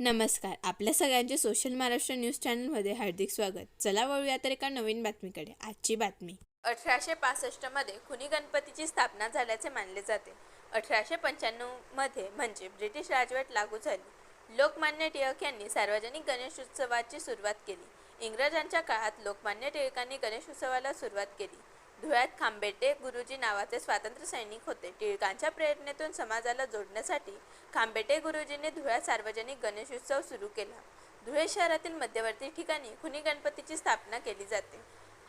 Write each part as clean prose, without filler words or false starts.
नमस्कार. आपल्या सगळ्यांचे सोशल महाराष्ट्र न्यूज चॅनलमध्ये हार्दिक स्वागत. चला वळूया तर एका नवीन बातमीकडे. आजची बातमी 1865 मध्ये खुनी गणपतीची स्थापना झाल्याचे मानले जाते. 1895 मध्ये म्हणजे ब्रिटिश राजवट लागू झाली. लोकमान्य टिळक यांनी सार्वजनिक गणेशोत्सवाची सुरुवात केली. इंग्रजांच्या काळात लोकमान्य टिळकांनी गणेशोत्सवाला सुरुवात केली. धुळ्यात खांबेटे गुरुजी नावाचे स्वातंत्र्य सैनिक होते. टिळकांच्या प्रेरणेतून समाजाला जोडण्यासाठी खांबेटे गुरुजींनी धुळ्यात सार्वजनिक गणेशोत्सव सुरू केला. धुळे शहरातील मध्यवर्ती ठिकाणी खुनी गणपतीची स्थापना केली जाते.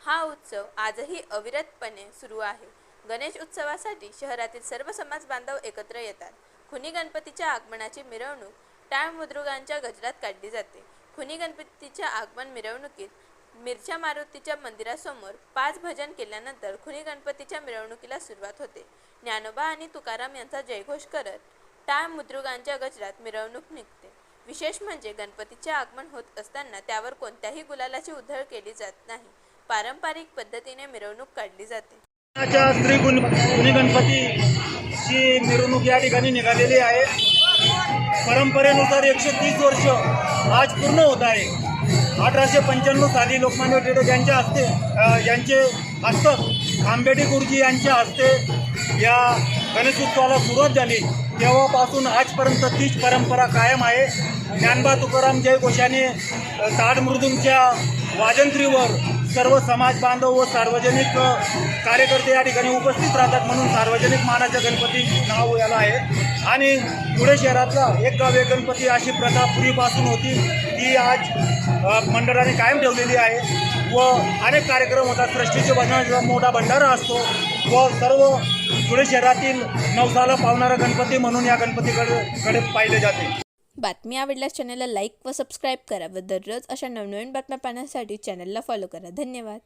हा उत्सव आजही अविरतपणे सुरू आहे. गणेश उत्सवासाठी शहरातील सर्व समाज बांधव एकत्र येतात. खुनी गणपतीच्या आगमनाची मिरवणूक टाळ मृदुंगांच्या गजरात काढली जाते. खुनी गणपतीच्या आगमन मिरवणुकीत मिरच्या मारुतीच्या मंदिरासमोर 5 भजन केल्यानंतर खुनी गणपतीच्या मिरवणुकीला सुरुवात होते. ज्ञानोबा आणि तुकाराम यांचा जयघोष करत टाळ मृदुंगांच्या गजरात मिरवणूक निघते. विशेष म्हणजे गणपतीचे आगमन होत असताना त्यावर कोणत्याही गुलालाची उधळ केली जात नाही. पारंपरिक पद्धतीने मिरवणूक काढली जाते. श्री खुनी गणपतीची मिरवणूक या ठिकाणी निघालेली आहे. परंपरेनुसार 130 वर्ष आज पूर्ण होत आहे. 1895 साली लोकमान्य टिळक यांचे हस्तक खांबेटे गुरुजी यांच्या हस्ते या गणेशोत्सवाला सुरुवात झाली. तेव्हापासून आजपर्यंत तीच परंपरा कायम आहे. ज्ञानोबा तुकाराम जयघोषाने ताड मृदुंगच्या वाजंत्रीवर सर्व समाज बांधव व सार्वजनिक कार्यकर्ते या ठिकाणी उपस्थित राहतात, म्हणून सार्वजनिक मानाचा गणपती नाव याला आहे. आणि धुळे शहरातला एक गाव एक गणपती अशी प्रथा पूर्वीपासून होती, ती आज मंडळाने कायम ठेवलेली आहे. व अनेक कार्यक्रम होतात. सृष्टीचे भजनाचा मोठा भंडारा असतो व सर्व धुळे शहरातील नवसाला पावणारा गणपती म्हणून या गणपतीकडे पाहिले जाते. बातमी आवडल्यास चॅनलला लाईक व सबस्क्राईब करा व दररोज अशा नवनवीन बातम्या पाहण्यासाठी चॅनलला फॉलो करा. धन्यवाद.